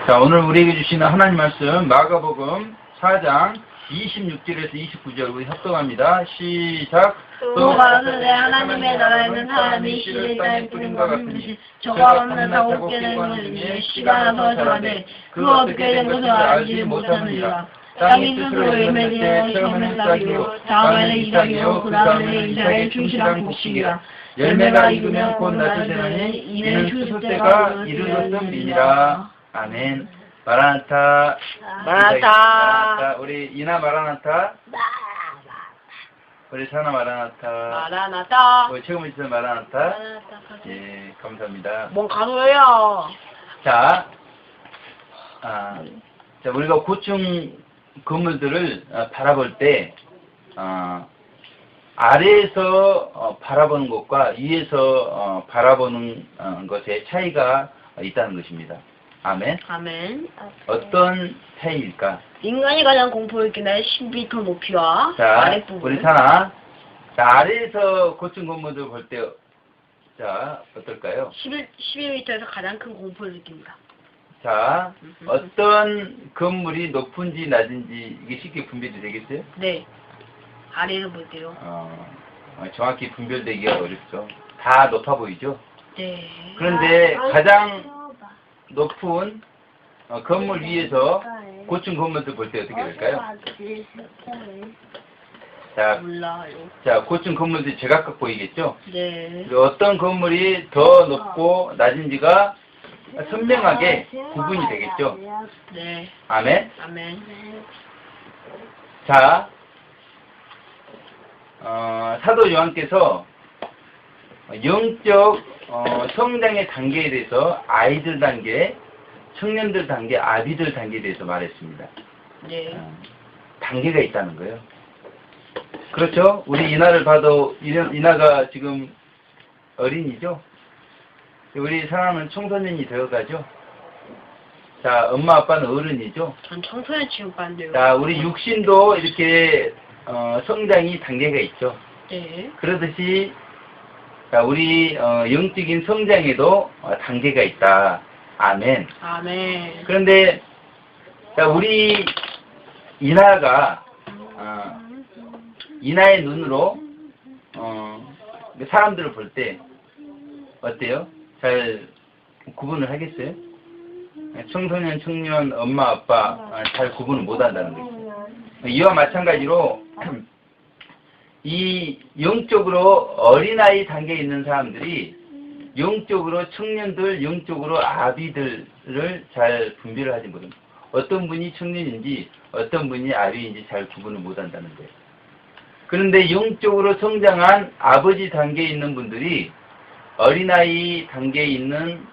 자, 오늘 우리에게 주시는 하나님 말씀 마가복음 4장 26절에서 29절 우리 합독합니다. 시작. 또 가로되 하나님의 나라에는 사람이 씨를 땅에 뿌린 것 같으니 저가 없는 다 없게 된 것이니 씨가 나서 자라되 그 어떻게 된 것을 알지 못하느니라. 땅이 스스로 열매되어 처음에는 싹이요 다음에는 이삭이요 그 다음에는 이삭의 충실한 곡식이라. 열매가 익으면 곧 낫을 되나니 이는 추수 때가 이르렀음이니라. 아멘. 마라나타. 마라나타. 우리 이나 마라나타. 우리 사나 마라나타. 마라나타. 우리 최고 미스 마라나타. 예, 감사합니다. 뭔 간호예요? 자, 자, 우리가 고층 건물들을 바라볼 때, 아래에서 바라보는 것과 위에서 바라보는 것의 차이가 있다는 것입니다. 아멘. 아멘. 어떤 차이일까? 인간이 가장 공포를 느끼는 10m 높이와 자, 아랫부분. 우리 사나. 자, 아래에서 고층 건물들 볼 때, 자, 어떨까요? 11m에서 가장 큰 공포를 느낍니다. 자, 어떤 건물이 높은지 낮은지 이게 쉽게 분별이 되겠어요? 네. 아래에서 볼 때요. 정확히 분별되기가 어렵죠. 다 높아 보이죠? 네. 그런데 가장 높은 건물 위에서 고층 건물들 볼 때 어떻게 될까요? 자, 몰라요. 자, 고층 건물들이 제각각 보이겠죠? 네. 그리고 어떤 건물이 더 높고 낮은지가 선명하게 구분이 되겠죠? 네. 아멘? 아멘. 자, 사도 요한께서 영적 성장의 단계에 대해서 아이들 단계, 청년들 단계, 아비들 단계에 대해서 말했습니다. 네. 단계가 있다는 거예요. 그렇죠? 우리 이나를 봐도 이나가 지금 어린이죠? 우리 사람은 청소년이 되어가죠? 자, 엄마 아빠는 어른이죠? 전 청소년 취급반대요. 자, 우리 육신도 이렇게 성장이 단계가 있죠. 네. 그러듯이 자, 우리 영적인 성장에도 단계가 있다. 아멘. 아멘. 그런데 자, 우리 이나가 이나의 눈으로 사람들을 볼 때 어때요? 잘 구분을 하겠어요? 청소년, 청년, 엄마, 아빠 잘 구분을 못 한다는 거죠. 이와 마찬가지로 이 영적으로 어린아이 단계에 있는 사람들이 영적으로 청년들, 영적으로 아비들을 잘 분별을 하지 못합니다. 어떤 분이 청년인지 어떤 분이 아비인지 잘 구분을 못 한다는 거예요. 그런데 영적으로 성장한 아버지 단계에 있는 분들이 어린아이 단계에 있는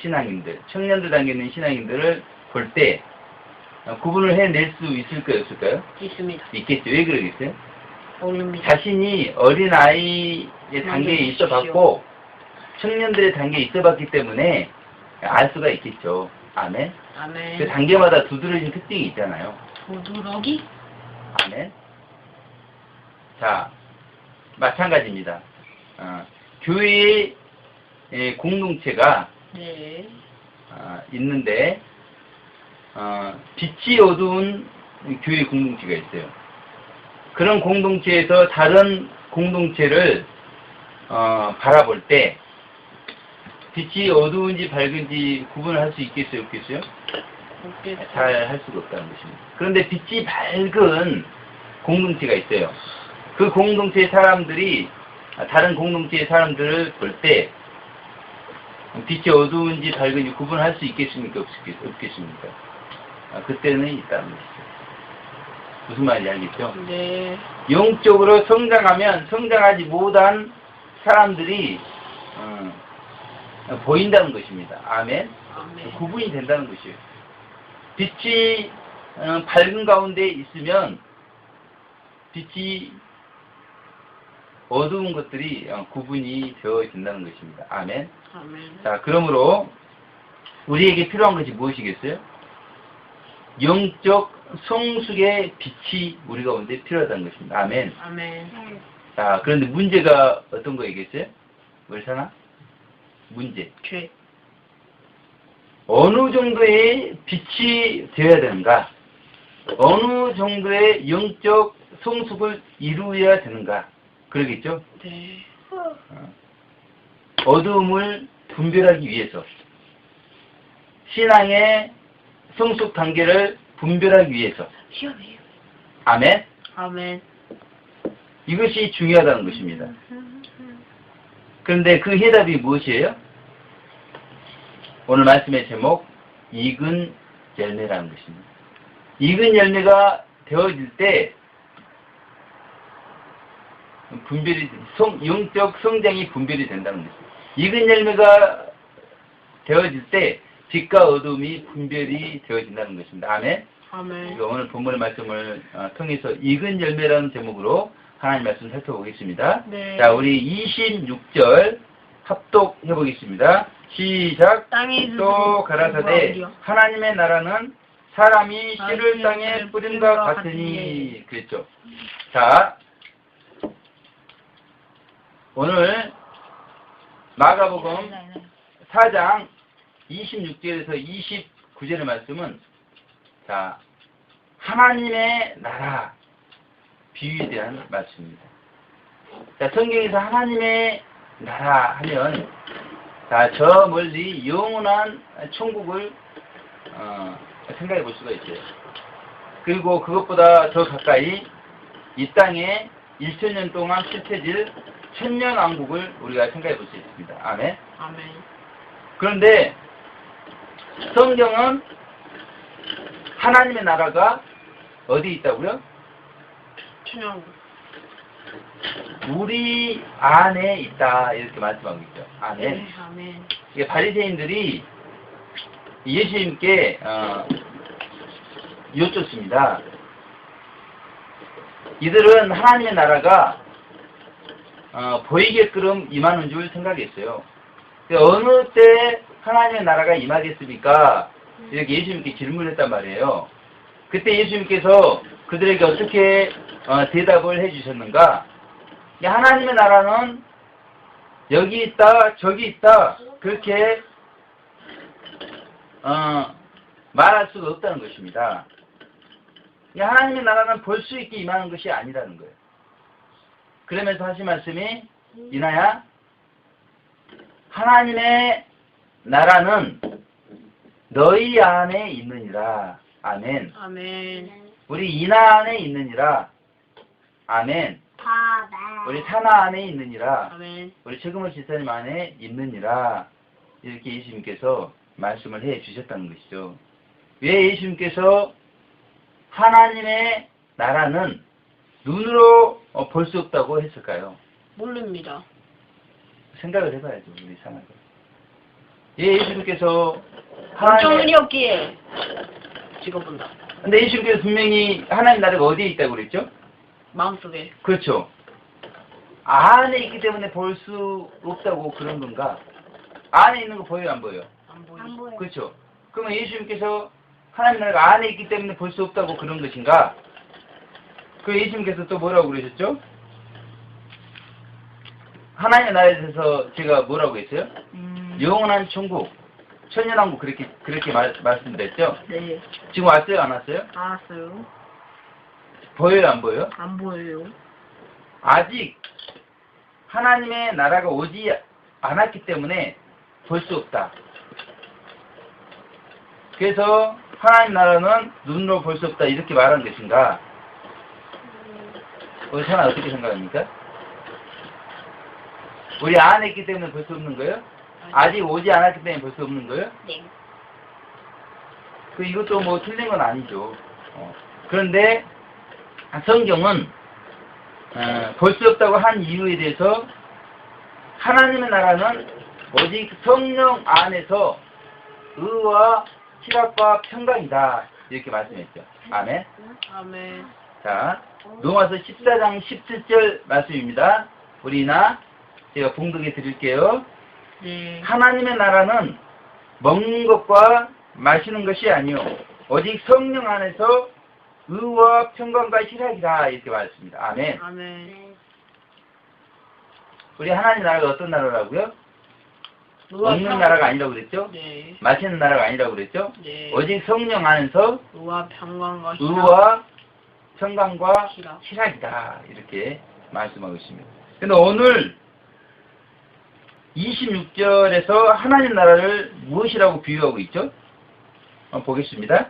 신앙인들, 청년들 단계에 있는 신앙인들을 볼 때 구분을 해낼 수 있을까요, 없을까요? 있습니다. 있겠죠. 왜 그러겠어요? 모릅니다. 자신이 어린아이의 단계에 있어봤고 청년들의 단계에 있어봤기 때문에 알 수가 있겠죠. 아멘. 아멘. 그 단계마다 두드러진 특징이 있잖아요. 도두러기? 아멘. 자, 마찬가지입니다. 교회의 공동체가 네. 있는데 빛이 어두운 교회 공동체가 있어요. 그런 공동체에서 다른 공동체를 바라볼 때 빛이 어두운지 밝은지 구분을 할 수 있겠어요, 없겠어요? 잘 할 수가 없다는 것입니다. 그런데 빛이 밝은 공동체가 있어요. 그 공동체의 사람들이 다른 공동체의 사람들을 볼 때 빛이 어두운지 밝은지 구분할 수 있겠습니까, 없겠습니까? 그때는 있다는 것이죠. 무슨 말인지 알겠죠? 네. 영적으로 성장하면 성장하지 못한 사람들이 보인다는 것입니다. 아멘? 아멘. 구분이 된다는 것이에요. 빛이 밝은 가운데 있으면 빛이 어두운 것들이 구분이 되어진다는 것입니다. 아멘? 아멘. 자, 그러므로 우리에게 필요한 것이 무엇이겠어요? 영적 성숙의 빛이 우리 가운데 필요하다는 것입니다. 아멘. 아멘. 자, 그런데 문제가 어떤 거이겠어요? 뭘 사나? 문제. 죄. 어느 정도의 빛이 되어야 되는가? 어느 정도의 영적 성숙을 이루어야 되는가? 그러겠죠? 네. 어두움을 분별하기 위해서, 신앙의 성숙 단계를 분별하기 위해서. 시험이에요. 아멘? 아멘. 이것이 중요하다는 것입니다. 그런데 그 해답이 무엇이에요? 오늘 말씀의 제목, 익은 열매라는 것입니다. 익은 열매가 되어질 때 영적 성장이 분별이 된다는 것입니다. 익은 열매가 되어질 때 빛과 어둠이 분별이 되어진다는 것입니다. 아멘? 아멘. 오늘 본문의 말씀을 통해서 익은 열매라는 제목으로 하나님 말씀 살펴보겠습니다. 네. 자, 우리 26절 합독해 보겠습니다. 시작. 땅이 또 가라사대 하나님의 나라는 사람이 씨를 땅에 뿌림과 같으니 그랬죠. 자, 오늘 마가복음 4장 26절에서 29절의 말씀은 자, 하나님의 나라 비유에 대한 말씀입니다. 자, 성경에서 하나님의 나라 하면 자, 저 멀리 영원한 천국을 생각해 볼 수가 있어요. 그리고 그것보다 더 가까이 이 땅에 1000년 동안 실패질 천년왕국을 우리가 생각해 볼 수 있습니다. 아멘. 아멘. 그런데 성경은 하나님의 나라가 어디 있다고요? 천연국. 우리 안에 있다 이렇게 말씀하고 있죠. 아멘. 네, 아멘. 이게 바리새인들이 예수님께 여쭙습니다. 이들은 하나님의 나라가 보이게끔 임하는 줄 생각했어요. 어느 때 하나님의 나라가 임하겠습니까? 이렇게 예수님께 질문했단 말이에요. 그때 예수님께서 그들에게 어떻게 대답을 해주셨는가? 하나님의 나라는 여기 있다, 저기 있다, 그렇게 말할 수가 없다는 것입니다. 하나님의 나라는 볼 수 있게 임하는 것이 아니라는 거예요. 그러면서 하신 말씀이 이나야, 하나님의 나라는 너희 안에 있느니라. 아멘. 아멘. 우리 이나 안에 있느니라. 아멘. 우리 사나 안에 있느니라. 아멘. 우리 최금호 지사님 안에 있느니라. 이렇게 예수님께서 말씀을 해 주셨다는 것이죠. 왜 예수님께서 하나님의 나라는 눈으로 볼 수 없다고 했을까요? 모릅니다. 생각을 해봐야죠, 우리 사나가. 예, 예수님께서 결정이 없기에 찍어본다. 근데 예수님께서 분명히 하나님 나라가 어디에 있다고 그랬죠? 마음속에. 그렇죠. 안에 있기 때문에 볼 수 없다고 그런 건가? 안에 있는 거 보여요, 안 보여요? 안 보여. 그렇죠. 그러면 예수님께서 하나님 나라가 안에 있기 때문에 볼 수 없다고 그런 것인가? 그 예수님께서 또 뭐라고 그러셨죠? 하나님의 나라에 대해서 제가 뭐라고 했어요? 영원한 천국, 천년왕국 그렇게 말씀드렸죠? 네. 지금 왔어요, 안 왔어요? 알았어요. 보여요, 안 보여요? 안 보여요. 아직 하나님의 나라가 오지 않았기 때문에 볼 수 없다. 그래서 하나님 나라는 눈으로 볼 수 없다 이렇게 말한 것인가? 우리 사람 어떻게 생각합니까? 우리 안에 있기 때문에 볼 수 없는 거예요? 아직 오지 않았기 때문에 볼 수 없는 거예요? 네. 이것도 뭐 틀린 건 아니죠. 그런데 성경은 볼 수 없다고 한 이유에 대해서 하나님의 나라는 오직 성령 안에서 의와 희락과 평강이다 이렇게 말씀했죠. 아멘. 아멘. 자, 로마서 14장 17절 말씀입니다. 우리나 제가 봉독해 드릴게요. 네. 하나님의 나라는 먹는 것과 마시는 것이 아니요 오직 성령 안에서 의와 평강과 희락이다 이렇게 말했습니다. 아멘. 아멘. 우리 하나님 나라가 어떤 나라라고요? 먹는 나라가 아니라고 그랬죠? 네. 마시는 나라가 아니라고 그랬죠? 네. 오직 성령 안에서 의와 평강과 의와 평강과 희락. 희락이다. 이렇게 말씀하고 있습니다. 근데 오늘 26절에서 하나님 나라를 무엇이라고 비유하고 있죠? 보겠습니다.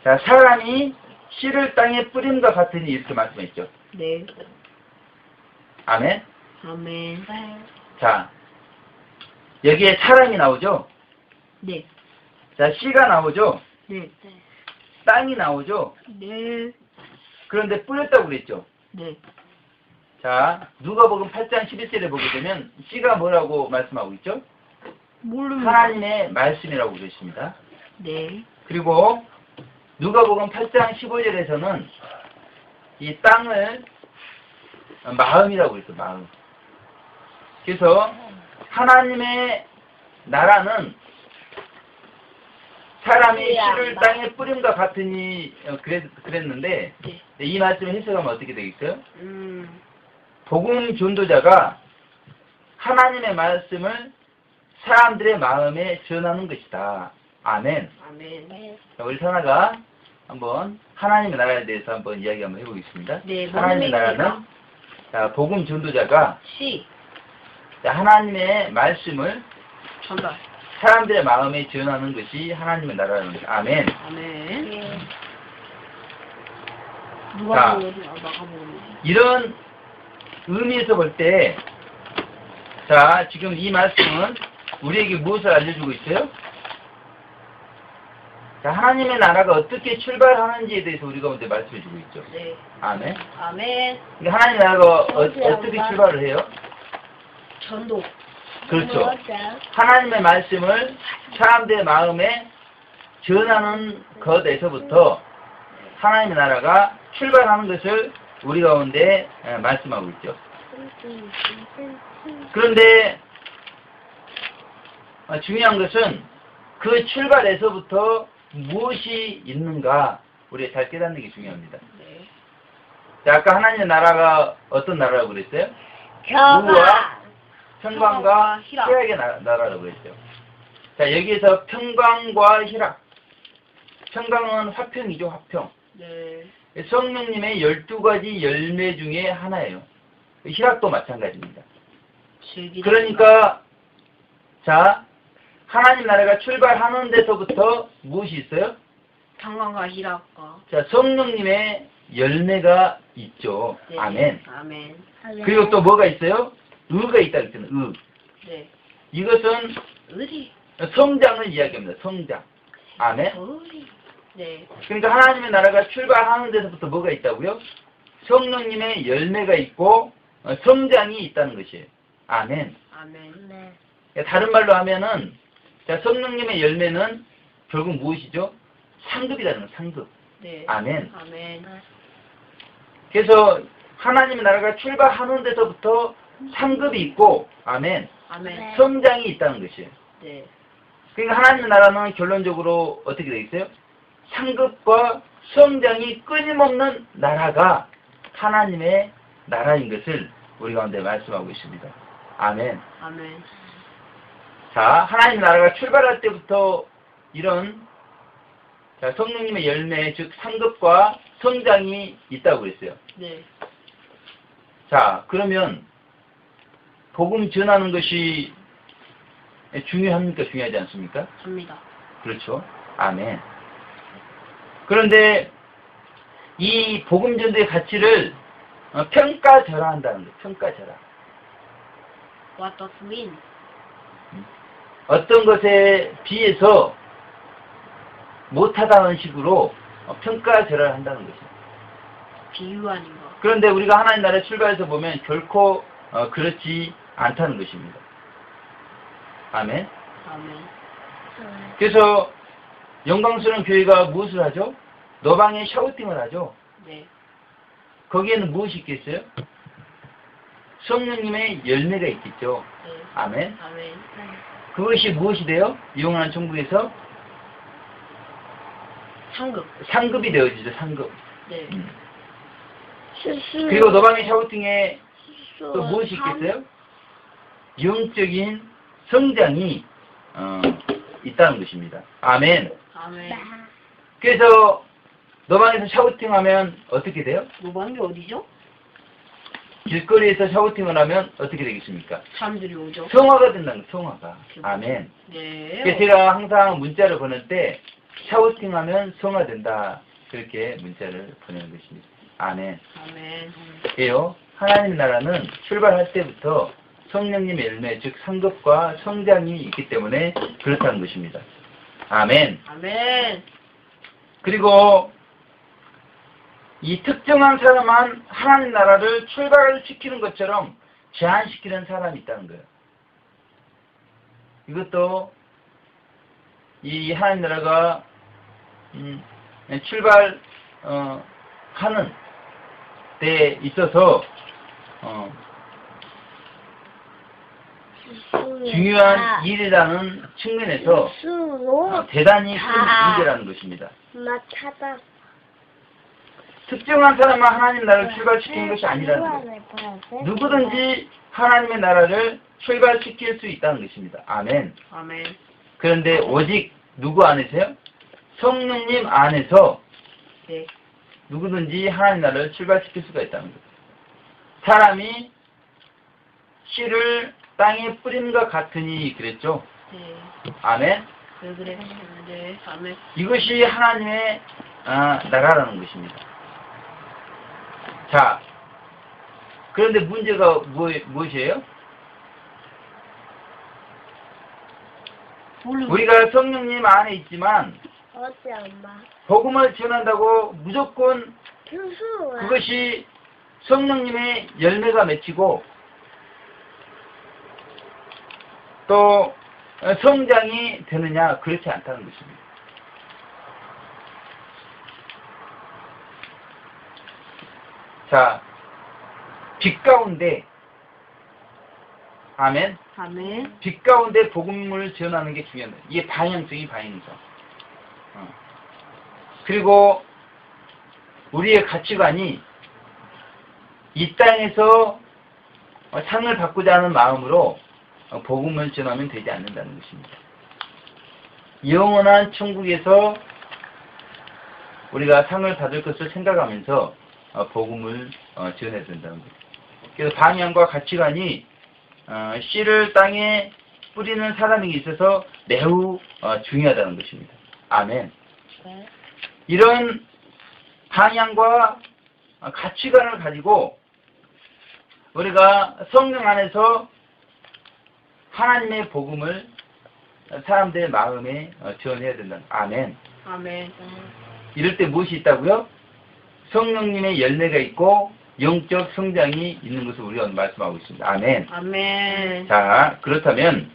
자, 사람이 씨를 땅에 뿌림과 같으니 이렇게 말씀했죠. 네. 아멘. 아멘. 자, 여기에 사람이 나오죠? 네. 자, 씨가 나오죠? 네. 땅이 나오죠? 네. 그런데 뿌렸다고 그랬죠? 네. 자, 누가복음 8장 11절에 보게 되면 씨가 뭐라고 말씀하고 있죠? 모릅니다. 하나님의 말씀이라고 그랬습니다. 네. 그리고 누가복음 8장 15절에서는 이 땅을 마음이라고 그랬어요. 마음. 그래서 하나님의 나라는 사람이 씨를 땅에 뿌림과 같으니 그랬는데 네. 이 말씀을 해석하면 어떻게 되겠어요? 복음 전도자가 하나님의 말씀을 사람들의 마음에 전하는 것이다. 아멘. 아멘. 자, 우리 선아가 한번 하나님의 나라에 대해서 한번 이야기 한번 해보겠습니다. 네. 하나님의 나라는 자, 복음 전도자가 시. 자, 하나님의 말씀을 전달. 사람들의 마음에 전하는 것이 하나님의 나라라는 것이 아멘. 아멘. 자. 누가 나가보겠네. 이런 의미에서 볼 때, 자, 지금 이 말씀은 우리에게 무엇을 알려주고 있어요? 자, 하나님의 나라가 어떻게 출발하는지에 대해서 우리가 먼저 말씀해주고 있죠. 네. 아멘. 아멘. 그러니까 하나님의 나라가 어떻게 출발을 해요? 전도. 그렇죠. 하나님의 말씀을 사람들의 마음에 전하는 것에서부터 하나님의 나라가 출발하는 것을 우리 가운데 말씀하고 있죠. 그런데 중요한 것은 그 출발에서부터 무엇이 있는가 우리가 잘 깨닫는 게 중요합니다. 네. 자, 아까 하나님의 나라가 어떤 나라라고 그랬어요? 평화. 평강과 희락. 희락의 나라라고 그랬죠. 자, 여기에서 평강과 희락. 평강은 화평이죠, 화평. 네. 성령님의 12가지 열매 중에 하나예요. 희락도 마찬가지입니다. 그러니까 자, 하나님 나라가 출발하는 데서부터 무엇이 있어요? 평강과 희락과. 자, 성령님의 열매가 있죠. 네. 아멘. 아멘. 그리고 또 뭐가 있어요? 의가 있다 그랬잖아요. 의. 네. 이것은 의리. 성장을 이야기합니다. 성장. 아멘. 의리. 네. 그러니까 하나님의 나라가 출발하는 데서부터 뭐가 있다고요? 성령님의 열매가 있고 성장이 있다는 것이에요. 아멘. 아멘. 네. 다른 말로 하면은 자, 성령님의 열매는 결국 무엇이죠? 상급이라는 거예요. 상급. 네. 아멘. 아멘. 그래서 하나님의 나라가 출발하는 데서부터 상급이 있고 아멘. 아멘. 성장이 있다는 것이에요. 네. 그러니까 하나님의 나라는 결론적으로 어떻게 되어 있어요? 상급과 성장이 끊임없는 나라가 하나님의 나라인 것을 우리 가운데 말씀하고 있습니다. 아멘. 아멘. 자, 하나님의 나라가 출발할 때부터 이런 자, 성령님의 열매, 즉 상급과 성장이 있다고 그랬어요. 네. 자, 그러면 복음 전하는 것이 중요합니까? 중요하지 않습니까? 합니다. 그렇죠. 아멘. 그런데 이 복음 전도의 가치를 평가절하한다는 거예요. 평가절하. What does mean? 어떤 것에 비해서 못하다는 식으로 평가절하를 한다는 것이죠. 비유하는 거. 그런데 우리가 하나님 나라에 출발해서 보면 결코 그렇지 않다는 것입니다. 아멘. 아멘. 그래서 영광스러운 교회가 무엇을 하죠? 너방에 샤우팅을 하죠. 네. 거기에는 무엇이 있겠어요? 성령님의 열매가 있겠죠. 네. 아멘. 아멘. 그것이 무엇이 돼요? 영원한 천국에서 상급. 상급이 되어지죠. 상급. 네. 그리고 너방의 샤우팅에 또 무엇이 있겠어요? 영적인 성장이 있다는 것입니다. 아멘. 아멘. 그래서 노방에서 샤우팅하면 어떻게 돼요? 노방이 어디죠? 길거리에서 샤우팅을 하면 어떻게 되겠습니까? 사람들이 오죠. 성화가 된다는 거예요. 성화가. 아멘. 네. 그래서 제가 항상 문자를 보낼 때 샤우팅하면 성화된다. 그렇게 문자를 보내는 것입니다. 아멘. 아멘. 예요. 하나님 나라는 출발할 때부터 성령님의 열매, 즉 상급과 성장이 있기 때문에 그렇다는 것입니다. 아멘. 아멘. 그리고 이 특정한 사람만 하나님 나라를 출발시키는 것처럼 제한시키는 사람이 있다는 거예요. 이것도 이 하나님 나라가 출발 하는 때에 있어서 중요한 일이라는 측면에서 대단히 큰 문제라는 것입니다. 엄마 찾아. 특정한 사람만 하나님 나라를 출발시키는 것이 아니라는 거예요. 누구든지 하나님의 나라를 출발시킬 수 있다는 것입니다. 아멘. 아멘. 그런데 오직 누구 안에서요? 성령님 안에서 네. 누구든지 하나님 나라를 출발시킬 수가 있다는 거예요. 사람이 씨를 땅에 뿌림과 같으니 그랬죠? 네. 아멘. 그래. 네. 아멘. 이것이 하나님의 나라라는 것입니다. 자, 그런데 문제가 무엇이에요? 우리가 성령님 안에 있지만 어제 엄마. 복음을 전한다고 무조건 교수. 그것이 성령님의 열매가 맺히고 또 성장이 되느냐, 그렇지 않다는 것입니다. 자, 빛 가운데 아멘. 아멘. 빛 가운데 복음을 전하는 게 중요합니다. 이게 방향성이 방향성. 그리고 우리의 가치관이 이 땅에서 상을 받고자 하는 마음으로 복음을 전하면 되지 않는다는 것입니다. 영원한 천국에서 우리가 상을 받을 것을 생각하면서 복음을 전해야 된다는 거죠. 그래서 방향과 가치관이 씨를 땅에 뿌리는 사람에게 있어서 매우 중요하다는 것입니다. 아멘. 네. 이런 방향과 가치관을 가지고 우리가 성령 안에서 하나님의 복음을 사람들의 마음에 전해야 된다. 아멘. 아멘. 이럴 때 무엇이 있다고요? 성령님의 열매가 있고 영적 성장이 있는 것을 우리가 말씀하고 있습니다. 아멘. 아멘. 자, 그렇다면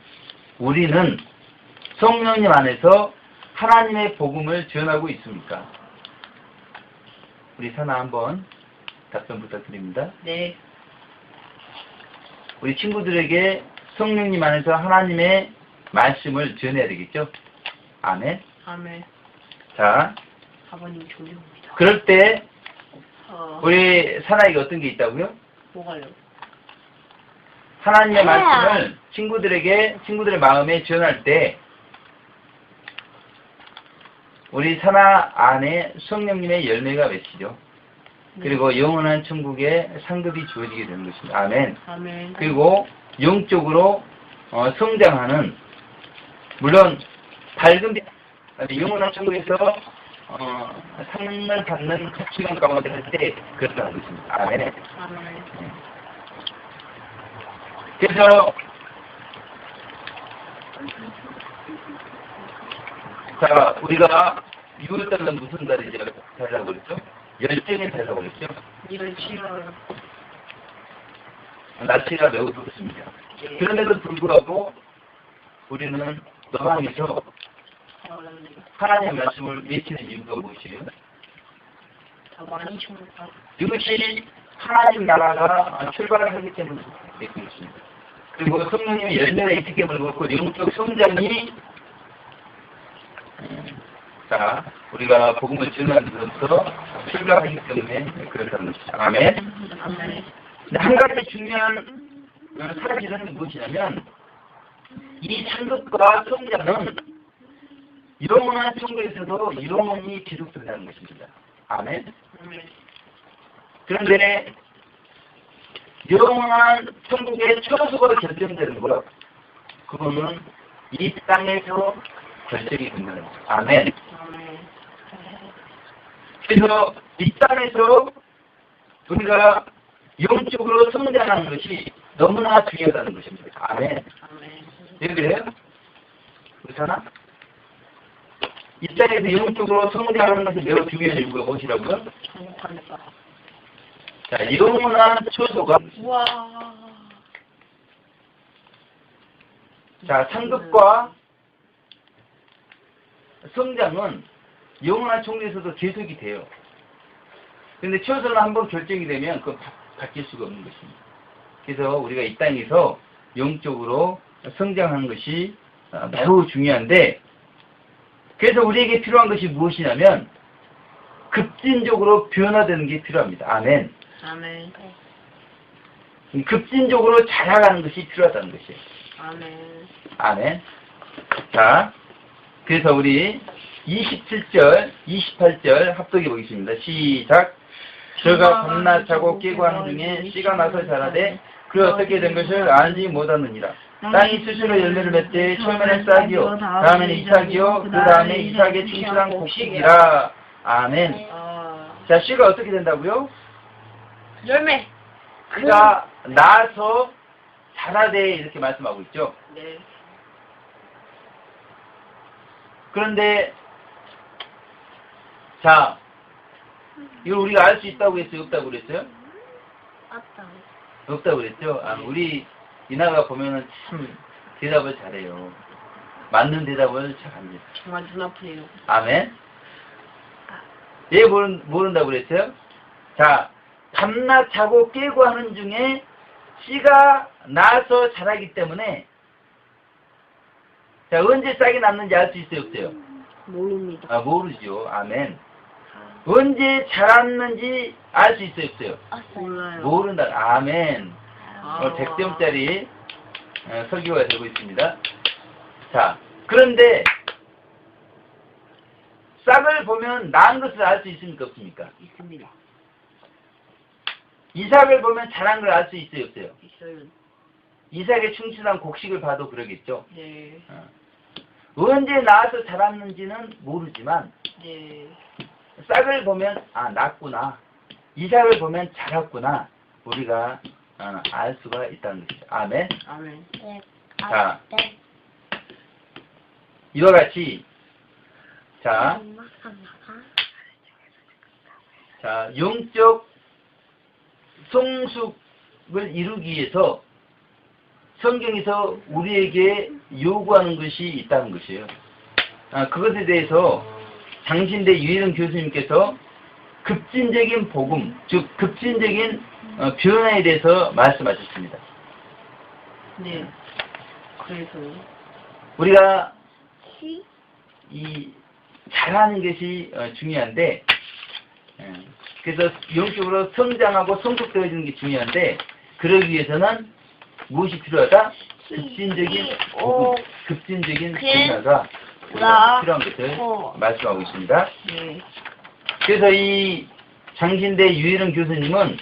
우리는 성령님 안에서 하나님의 복음을 전하고 있습니까? 우리 사나 한번 답변 부탁드립니다. 네. 우리 친구들에게 성령님 안에서 하나님의 말씀을 전해야 되겠죠? 아멘. 아멘. 자, 아버님 존경합니다. 그럴 때 우리 사나에게 어떤 게 있다고요? 뭐가요? 하나님의 말씀을 친구들의 마음에 전할 때 우리 사나 안에 성령님의 열매가 맺히죠. 그리고 영원한 천국의 상급이 주어지게 되는 것입니다. 아멘. 아멘. 그리고 영적으로 성장하는, 물론 밝은 빛, 영원한 천국에서 상을 받는 가치관 가운데 할 때 그렇다는 것입니다. 아멘. 아멘. 그래서 자, 우리가 6월달은 무슨 달이라고 그랬죠? 열정의 달이라고 그랬죠? 이런 싫어요. 날씨가 매우 좋습니다. 그런데도 불구하고 우리는 너방에서 하나님의 말씀을 외치는 이유가 무엇이에요? 더 많이 충분하. 이것이 하나님 나라가 출발하기 때문에 그렇습니다. 그리고 성령님의 열매가 있기 때문에 그렇고 영적 성장이 자, 우리가 복음을 전하면서 출발하기 때문에 그렇다는 것이죠. 아멘. 아멘. 한 가지 중요한 사실은 무엇이냐면 이 상급과 성장은 영원한 천국에서도 영원히 지속된다는 것입니다. 아멘. 그런데 영원한 천국의 처소가 결정되는 것, 그거는 이 땅에서 결정이 된다는 거죠. 아멘. 그래서 이 땅에서 우리가 영적으로 성장하는 것이 너무나 중요하다는 것입니다. 아멘. 왜 그래요? 그렇잖아? 이 땅에서 영적으로 성장하는 것이 매우 중요한 이유가 무엇이라고요? 자, 영원한 처소가 우와. 자, 상급과 성장은 영원한 총리에서도 계속이 돼요. 그런데 처소는 한번 결정이 되면 그건 바뀔 수가 없는 것입니다. 그래서 우리가 이 땅에서 영적으로 성장하는 것이 매우 중요한데, 그래서 우리에게 필요한 것이 무엇이냐면 급진적으로 변화되는 게 필요합니다. 아멘. 아멘. 급진적으로 자라가는 것이 필요하다는 것이에요. 아멘. 아멘. 자, 그래서 우리 27절, 28절 합독해 보겠습니다. 시작. 저가 밤낮 자고 깨고 하는 중에 씨가 나서 자라되 그 어떻게 된 것을 알지 못하느니라. 땅이 스스로 열매를 맺되 처음에는 싹이요, 다음에는 이삭이요, 그 다음에 이삭의 충실한 곡식이라. 아멘. 자, 씨가 어떻게 된다고요? 열매. 씨가 나서 자라되 이렇게 말씀하고 있죠. 네. 그런데 자, 이걸 우리가 알 수 있다고 했어요? 없다고 그랬어요? 아빠. 없다고 그랬죠? 아, 우리 이나가 보면은 참 대답을 잘해요. 맞는 대답을 잘합니다. 정말 눈 아프네요. 아멘. 얘 모른다고 그랬어요? 자, 밤낮 자고 깨고 하는 중에 씨가 나서 자라기 때문에, 자, 언제 싹이 났는지 알 수 있어요? 없어요? 모릅니다. 아, 모르죠. 아멘. 언제 자랐는지 알 수 있어요? 없어요? 몰라요. 모른다. 아멘. 아. 100점짜리 설교가 되고 있습니다. 자, 그런데 싹을 보면 나은 것을 알 수 있습니까? 없습니까? 있습니다. 이삭을 보면 자란 걸 알 수 있어요? 없어요? 있어요. 이삭의 충실한 곡식을 봐도 그러겠죠? 네. 언제 나와서 자랐는지는 모르지만 네. 싹을 보면 아, 났구나. 이삭을 보면 자랐구나. 우리가 알 수가 있다는 것이죠. 아멘. 아멘. 네. 자. 네. 이와 같이 자, 엄마, 엄마가. 자, 영적 성숙을 이루기 위해서 성경에서 우리에게 요구하는 것이 있다는 것이에요. 그것에 대해서 장신대 유일은 교수님께서 급진적인 복음, 즉 급진적인 변화에 대해서 말씀하셨습니다. 네. 그래서 우리가 시? 이 잘하는 것이 중요한데, 그래서 영적으로 성장하고 성숙되어지는 게 중요한데, 그러기 위해서는 무엇이 필요하다? 급진적인 복음, 급진적인 변화가 우리가 필요한 것을 말씀하고 있습니다. 네. 그래서 이 장신대 유일은 교수님은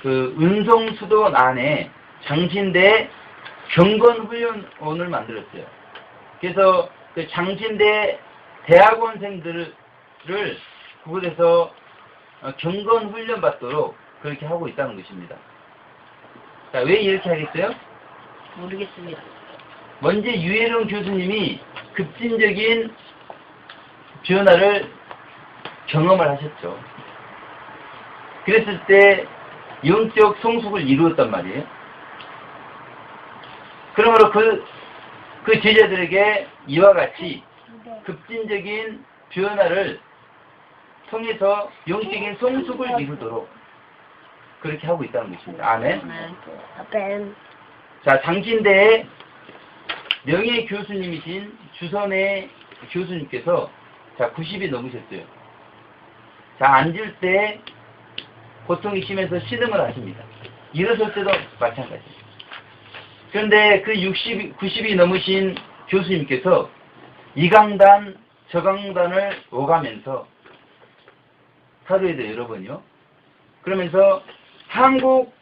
그 은성수도 안에 장신대 경건훈련원을 만들었어요. 그래서 그 장신대 대학원생들을 그곳에서 경건훈련 받도록 그렇게 하고 있다는 것입니다. 자, 왜 이렇게 하겠어요? 모르겠습니다. 먼저 유해룡 교수님이 급진적인 변화를 경험을 하셨죠. 그랬을 때 영적 성숙을 이루었단 말이에요. 그러므로 그 제자들에게 이와 같이 급진적인 변화를 통해서 영적인 성숙을 이루도록 그렇게 하고 있다는 것입니다. 아멘. 아멘. 자, 장신대의 명예 교수님이신 주선의 교수님께서 자, 90이 넘으셨어요. 자, 앉을 때 고통이 심해서 신음을 하십니다. 일어설 때도 마찬가지입니다. 그런데 그 90이 넘으신 교수님께서 이 강단, 저 강단을 오가면서 하루에도 여러 번요. 그러면서 한국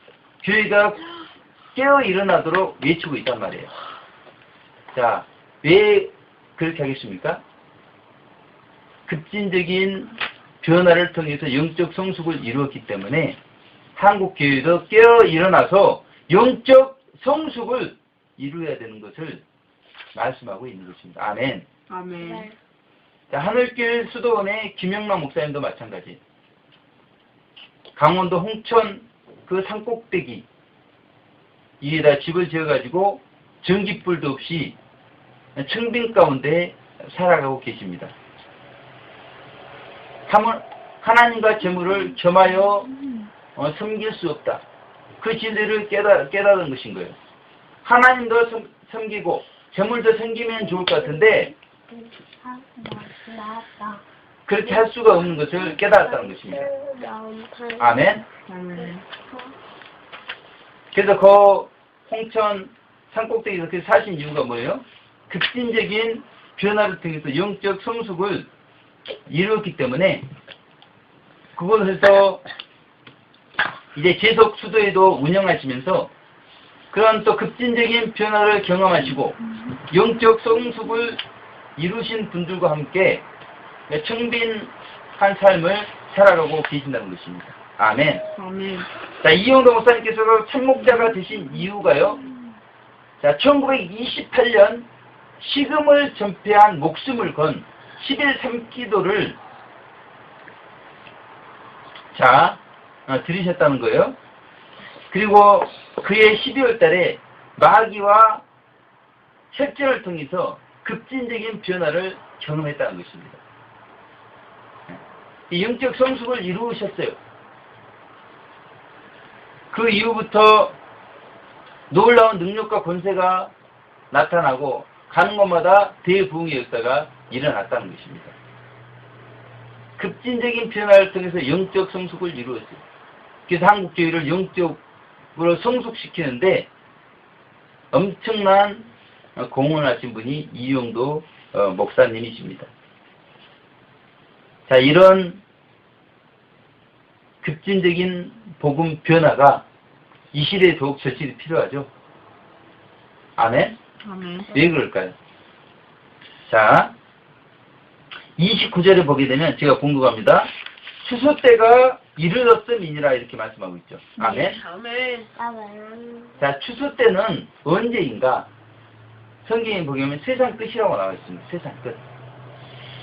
교회가 깨어 일어나도록 외치고 있단 말이에요. 자, 왜 그렇게 하겠습니까? 급진적인 변화를 통해서 영적 성숙을 이루었기 때문에 한국 교회도 깨어 일어나서 영적 성숙을 이루어야 되는 것을 말씀하고 있는 것입니다. 아멘. 아멘. 자, 하늘길 수도원의 김영남 목사님도 마찬가지. 강원도 홍천 그 산꼭대기 위에다 집을 지어가지고 전기불도 없이 청빈 가운데 살아가고 계십니다. 하나님과 재물을 겸하여 섬길 수 없다. 그 진리를 깨달은 것인 거예요. 하나님도 섬기고 재물도 섬기면 좋을 것 같은데 그렇게 할 수가 없는 것을 깨달았다는 것입니다. 아멘. 그래서 그 홍천 산꼭대기에서 그렇게 사신 이유가 뭐예요? 급진적인 변화를 통해서 영적 성숙을 이루었기 때문에 그곳에서 이제 재석 수도에도 운영하시면서 그런 또 급진적인 변화를 경험하시고 영적 성숙을 이루신 분들과 함께 청빈한 삶을 살아가고 계신다는 것입니다. 아멘. 아멘. 자, 이용도 목사님께서 참목자가 되신 이유가요. 자, 1928년 식음을 전폐한 목숨을 건 11.3 기도를 들으셨다는 거예요. 그리고 그해 12월 달에 마귀와 협전을 통해서 급진적인 변화를 경험했다는 것입니다. 이 영적 성숙을 이루셨어요. 그 이후부터 놀라운 능력과 권세가 나타나고 가는 곳마다 대부흥의 역사가 일어났다는 것입니다. 급진적인 변화를 통해서 영적 성숙을 이루었어요. 그래서 한국교회를 영적으로 성숙시키는데 엄청난 공헌을 하신 분이 이용도 목사님이십니다. 자, 이런 급진적인 복음 변화가 이 시대에 더욱 절실히 필요하죠. 아멘? 아멘. 왜 그럴까요? 자, 29절에 보게 되면 제가 공부합니다. 추수 때가 이르렀음이니라 이렇게 말씀하고 있죠. 아멘? 아멘. 자, 추수 때는 언제인가? 성경에 보게 되면 세상 끝이라고 나와 있습니다. 세상 끝.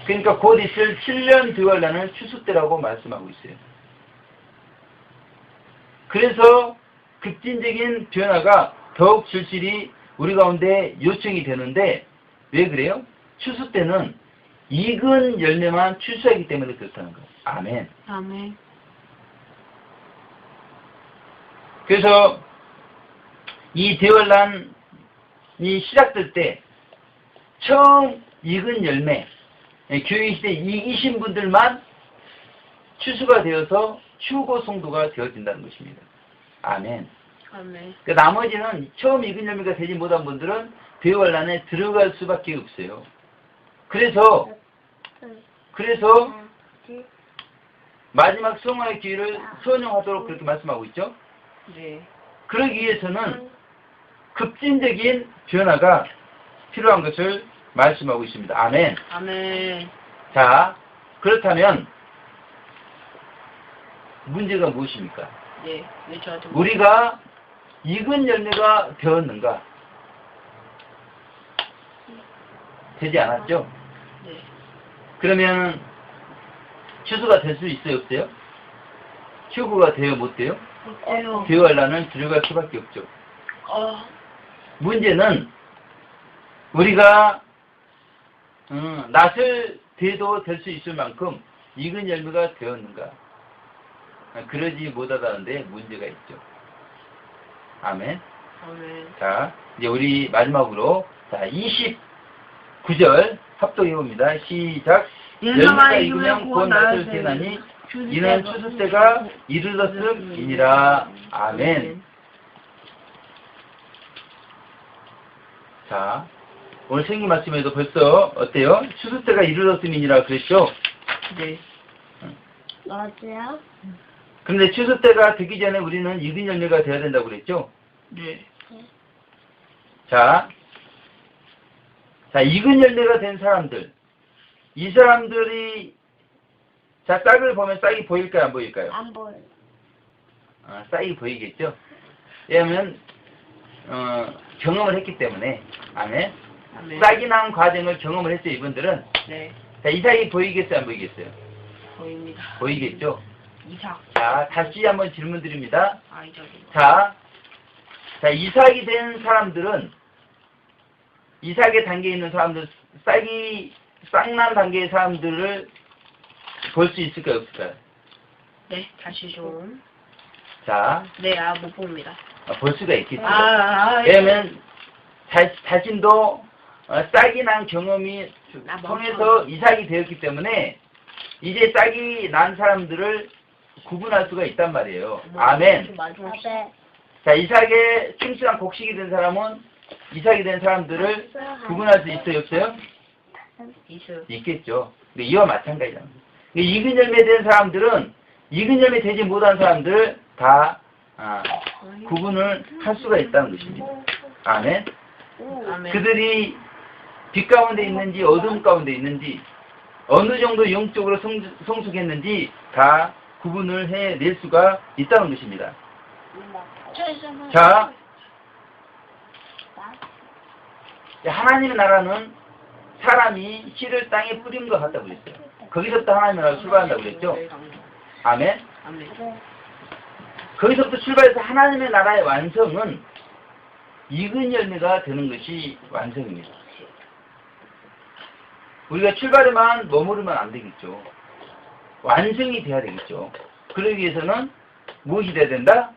그러니까 곧 있을 7년 뒤월라는 추수 때라고 말씀하고 있어요. 그래서 급진적인 변화가 더욱 절실히 우리 가운데 요청이 되는데 왜 그래요? 추수 때는 익은 열매만 추수하기 때문에 그렇다는 거예요. 아멘. 아멘. 그래서 이 대환란이 시작될 때 처음 익은 열매, 교회 시대에 이기신 분들만 추수가 되어서 휴고 성도가 되어진다는 것입니다. 아멘. 아멘. 그 나머지는 처음 익은 열매가 되지 못한 분들은 대환란에 들어갈 수밖에 없어요. 그래서 마지막 성화의 기회를 선용하도록 그렇게 말씀하고 있죠. 네. 그러기 위해서는 급진적인 변화가 필요한 것을 말씀하고 있습니다. 아멘. 아멘. 자, 그렇다면 문제가 무엇입니까? 네. 왜 저한테 우리가 익은 열매가 되었는가? 되지 않았죠? 네. 그러면 추수가 될 수 있어요, 없어요? 휴구가 돼요, 못 돼요? 어때요? 되어하려면 들어갈 수밖에 없죠. 문제는 우리가 낫을 돼도 될 수 있을 만큼 익은 열매가 되었는가? 그러지 못하다는데 문제가 있죠. 아멘. 아멘. 자, 이제 우리 마지막으로 자 29절 합독해봅니다. 시작. 열매가 익으면 곧 낫을 되나니 이는 추수 때가 이르렀음이니라. 아멘. 자, 오늘 생긴 말씀에도 벌써 어때요? 추수 때가 이르렀음이니라 그랬죠? 네. 맞아요? 그런데 추수 때가 되기 전에 우리는 익은 열매가 되어야 된다고 그랬죠? 네. 자, 익은 열매가 된 사람들. 이 사람들이, 자, 싹을 보면 싹이 보일까요? 안 보일까요? 안 보여. 싹이 보이겠죠? 왜냐하면, 경험을 했기 때문에. 아멘. 아멘. 싹이 난 과정을 경험을 했어요, 이분들은. 네. 자, 이 싹이 보이겠어요? 안 보이겠어요? 보입니다. 보이겠죠? 이삭. 자, 다시 한번 질문 드립니다. 아이작이. 자, 이삭이 된 사람들은, 이삭의 단계에 있는 사람들, 싹난 단계의 사람들을 볼 수 있을까요, 없을까요? 네. 다시 좀. 자, 네. 못 봅니다. 볼 수가 있겠죠. 예. 왜냐면, 자신도 싹이 난 경험이 통해서 이삭이 되었기 때문에, 이제 싹이 난 사람들을 구분할 수가 있단 말이에요. 아멘. 아베. 자, 이삭의 충실한 곡식이 된 사람은 이삭이 된 사람들을 구분할 수 있어요, 없어요? 있어요. 있겠죠. 근데 이와 마찬가지잖아요. 익은 열매 된 사람들은 익은 열매 되지 못한 사람들을 다 구분을 할 수가 있다는 것입니다. 아멘. 아멘. 그들이 빛 가운데 있는지 어둠 가운데 있는지 어느 정도 영적으로 성숙했는지 다 구분을 해낼 수가 있다는 것입니다. 자, 하나님의 나라는 사람이 씨를 땅에 뿌린 것 같다고 그랬어요. 거기서부터 하나님의 나라가 출발한다고 그랬죠. 아멘. 아멘. 거기서부터 출발해서 하나님의 나라의 완성은 익은 열매가 되는 것이 완성입니다. 우리가 출발에만 머무르면 안 되겠죠. 완성이 돼야 되겠죠. 그러기 위해서는 무엇이 돼야 된다?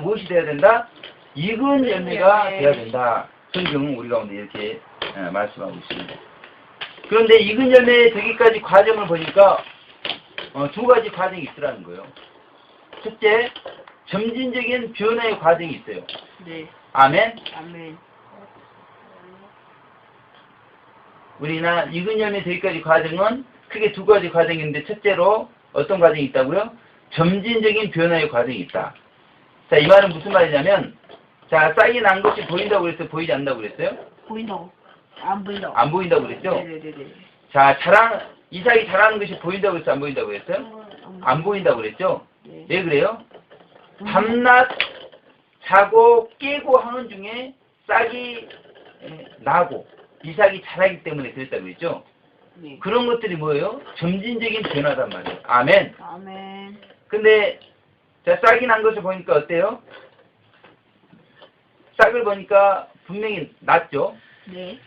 무엇이 돼야 된다? 익은 열매가 돼야 된다. 성경은 우리 가운데 이렇게 말씀하고 있습니다. 그런데 익은 열매 되기까지 과정을 보니까 두 가지 과정이 있더라는 거예요. 첫째, 점진적인 변화의 과정이 있어요. 네. 아멘. 아멘. 우리나 익은 열매 되기까지 과정은 크게 두 가지 과정인데 첫째로 어떤 과정이 있다고요? 점진적인 변화의 과정이 있다. 자, 이 말은 무슨 말이냐면, 자, 싹이 난 것이 보인다고 그랬어요? 보이지 않는다고 그랬어요? 보인다고. 안 보인다고. 안 보인다고 그랬죠? 네네네네. 자, 이삭이 자라는 것이 보인다고 그랬어요? 안 보인다고 그랬어요? 안 보인다고 그랬죠? 네. 왜 그래요? 밤낮 자고 깨고 하는 중에 싹이 나고 이삭이 자라기 때문에 그랬다고 그랬죠? 네. 그런 것들이 뭐예요? 점진적인 변화단 말이에요. 아멘. 아멘. 근데 자, 싹이 난 것을 보니까 어때요? 싹을 보니까 분명히 났죠? 네.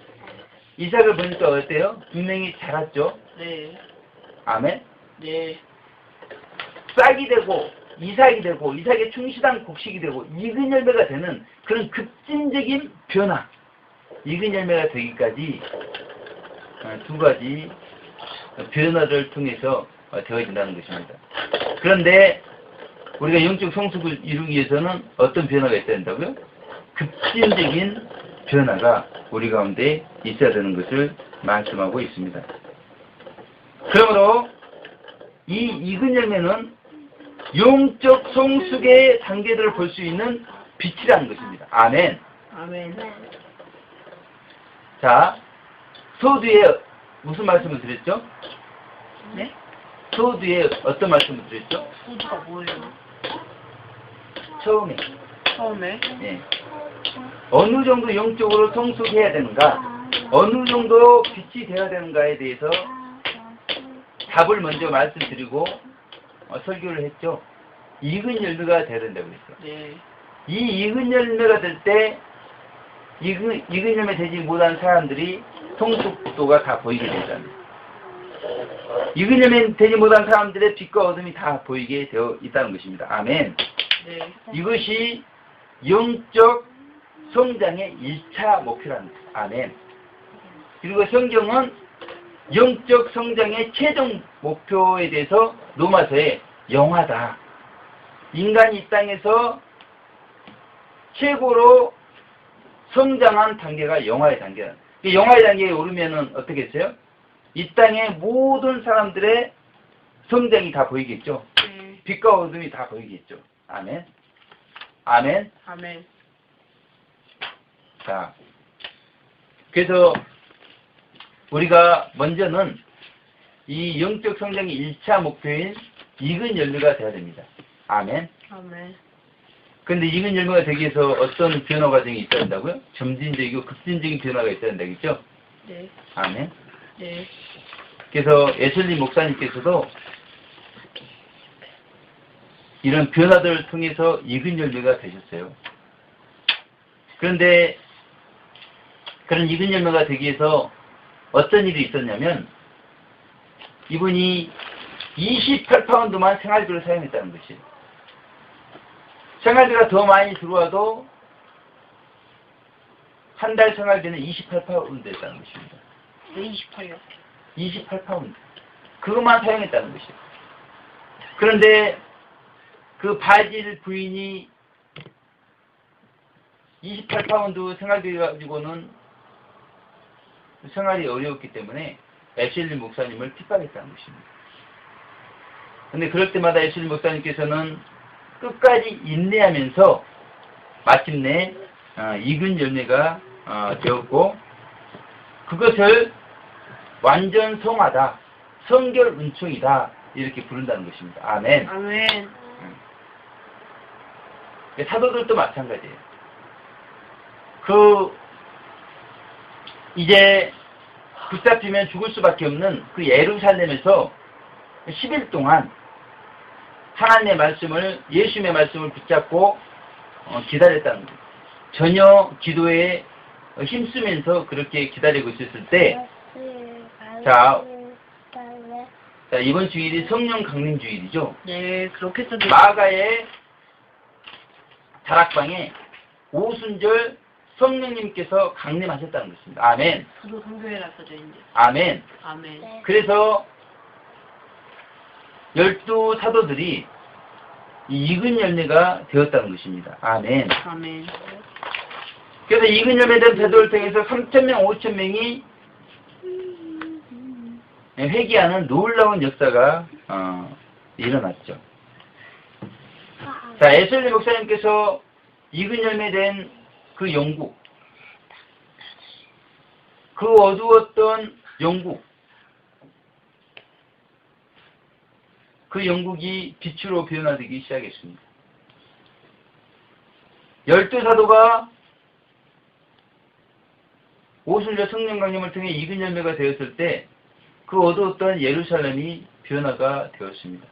이삭을 보니까 어때요? 분명히 자랐죠? 네. 아멘. 네. 싹이 되고 이삭이 되고 이삭의 충실한 곡식이 되고 익은 열매가 되는 그런 급진적인 변화, 익은 열매가 되기까지 두 가지 변화를 통해서 되어진다는 것입니다. 그런데 우리가 영적 성숙을 이루기 위해서는 어떤 변화가 있어야 된다고요? 급진적인 변화가 우리 가운데 있어야 되는 것을 말씀하고 있습니다. 그러므로 이 익은 열매는 영적 성숙의 단계들을 볼 수 있는 빛이라는 것입니다. 아멘. 아멘. 자, 서두에 무슨 말씀을 드렸죠? 네? 서두에 어떤 말씀을 드렸죠? 소주가 뭐예요? 처음에. 처음에? 예. 어느 정도 영적으로 성숙해야 되는가, 어느 정도 빛이 되어야 되는가에 대해서 답을 먼저 말씀드리고 설교를 했죠. 익은 열매가 돼야 된다고 그랬어요. 네. 이 익은 열매가 될 때 익은 열매 되지 못한 사람들이 성숙도가 다 보이게 되잖아요. 익은 열매 되지 못한 사람들의 빛과 어둠이 다 보이게 되어 있다는 것입니다. 아멘. 네. 이것이 영적 성장의 1차 목표라는 거예요. 아멘. 그리고 성경은 영적 성장의 최종 목표에 대해서 로마서에 영화다. 인간이 이 땅에서 최고로 성장한 단계가 영화의 단계다. 영화의 단계에 오르면은 어떻게 했어요? 이 땅의 모든 사람들의 성장이 다 보이겠죠. 네. 빛과 어둠이 다 보이겠죠. 아멘. 아멘. 아멘. 자, 그래서 우리가 먼저는 이 영적 성장의 1차 목표인 익은 열매가 되어야 됩니다. 아멘. 아멘. 근데 익은 열매가 되기 위해서 어떤 변화 과정이 있어야 된다고요? 점진적이고 급진적인 변화가 있어야 된다겠죠? 네. 아멘. 네. 그래서 애슬리 목사님께서도 이런 변화들을 통해서 익은 열매가 되셨어요. 그런데 그런 익은 열매가 되기 위해서 어떤 일이 있었냐면 이분이 28파운드만 생활비를 사용했다는 것이에요. 생활비가 더 많이 들어와도 한 달 생활비는 28파운드였다는 것입니다. 네, 28이요. 28파운드. 그것만 사용했다는 것이에요. 그런데 그 바질 부인이 28파운드 생활비 가지고는 생활이 어려웠기 때문에 애슐리 목사님을 핍박했다는 것입니다. 근데 그럴 때마다 애슐리 목사님께서는 끝까지 인내하면서 마침내 익은 열매가 되었고 그것을 완전 성화다, 성결 은총이다 이렇게 부른다는 것입니다. 아멘. 아멘. 사도들도 마찬가지예요. 이제 붙잡히면 죽을 수밖에 없는 그 예루살렘에서 10일 동안 하나님의 말씀을, 예수님의 말씀을 붙잡고 기다렸다는 거예요. 전혀 기도에 힘쓰면서 그렇게 기다리고 있었을 때, 자, 이번 주일이 성령 강림 주일이죠. 네, 그렇게 써도 마가의 다락방에 오순절 성령님께서 강림하셨다는 것입니다. 아멘. 저도 성교회라 써져 있는데. 아멘. 아멘. 그래서 12 사도들이 이 익은 열매가 되었다는 것입니다. 아멘. 아멘. 그래서 익은 열매된 제도를 통해서 3,000명, 5,000명이 회개하는 놀라운 역사가 일어났죠. 자, 애슬리 목사님께서 익은 열매된 그 영국, 그 어두웠던 영국, 그 영국이 빛으로 변화되기 시작했습니다. 12사도가 오순절 성령 강림을 통해 익은 열매가 되었을 때 그 어두웠던 예루살렘이 변화가 되었습니다.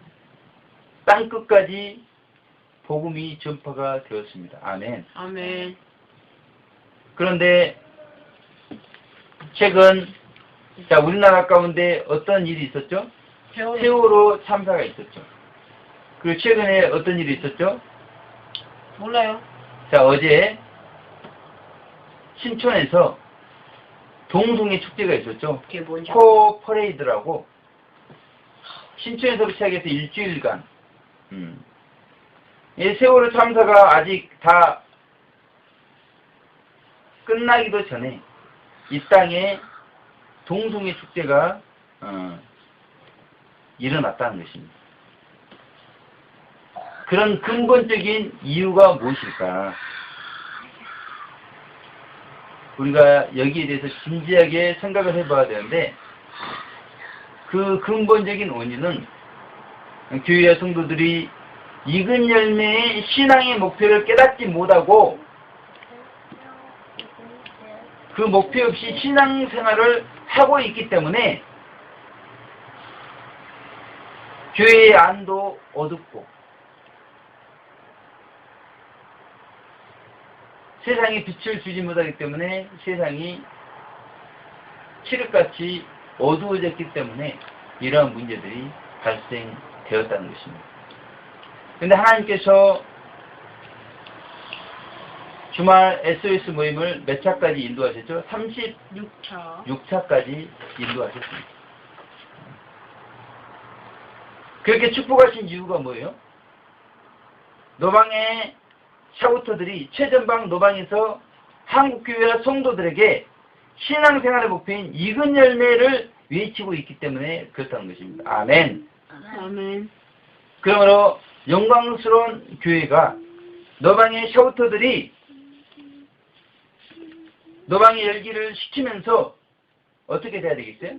땅끝까지 복음이 전파가 되었습니다. 아멘. 아멘. 그런데 최근 우리나라 가운데 어떤 일이 있었죠? 세월호 참사가 있었죠. 그리고 최근에 어떤 일이 있었죠? 몰라요. 자, 어제 신촌에서 동송의 축제가 있었죠. 그게 뭔지. 코 퍼레이드라고 신촌에서 시작해서 일주일간 이 세월호 참사가 아직 다 끝나기도 전에 이 땅에 동송의 축제가 일어났다는 것입니다. 그런 근본적인 이유가 무엇일까? 우리가 여기에 대해서 진지하게 생각을 해봐야 되는데 그 근본적인 원인은 교회와 성도들이 익은 열매의 신앙의 목표를 깨닫지 못하고 그 목표 없이 신앙생활을 하고 있기 때문에 교회의 안도 어둡고 세상에 빛을 주지 못하기 때문에 세상이 칠흑같이 어두워졌기 때문에 이러한 문제들이 발생되었다는 것입니다. 그런데 하나님께서 주말 SOS 모임을 몇 차까지 인도하셨죠? 36차까지 인도하셨습니다. 그렇게 축복하신 이유가 뭐예요? 노방의 샤우터들이 최전방 노방에서 한국교회와 성도들에게 신앙생활의 목표인 익은 열매를 외치고 있기 때문에 그렇다는 것입니다. 아멘. 아멘. 그러므로 영광스러운 교회가 너방의 샤우터들이 너방의 열기를 시키면서 어떻게 돼야 되겠어요?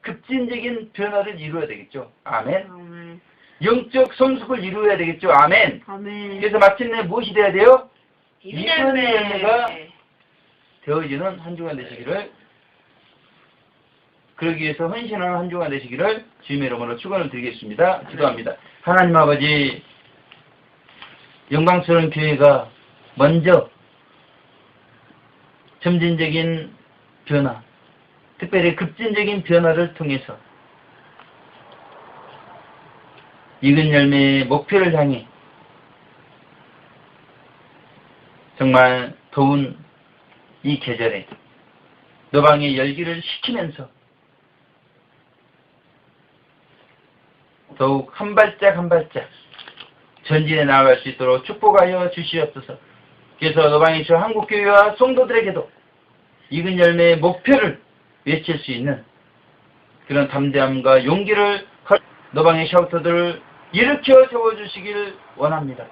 급진적인 변화를 이루어야 되겠죠. 아멘. 아멘. 영적 성숙을 이루어야 되겠죠. 아멘. 아멘. 그래서 마침내 무엇이 돼야 돼요? 익은 익은 열매가 되어지는 한 주간 되시기를, 그러기 위해서 헌신하는 한 주간 되시기를 주님의 이름으로 축원을 드리겠습니다. 기도합니다. 하나님 아버지, 영광스러운 교회가 먼저 점진적인 변화, 특별히 급진적인 변화를 통해서 익은 열매의 목표를 향해 정말 더운 이 계절에 너방의 열기를 식히면서 더욱 한 발짝 한 발짝 전진해 나아갈 수 있도록 축복하여 주시옵소서. 그래서 너방의 주 한국교회와 성도들에게도 익은 열매의 목표를 외칠 수 있는 그런 담대함과 용기를 너방의 샤우터들을 일으켜 세워주시길 원합니다.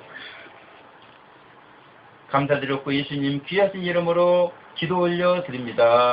감사드렸고 예수님 귀하신 이름으로 기도 올려드립니다.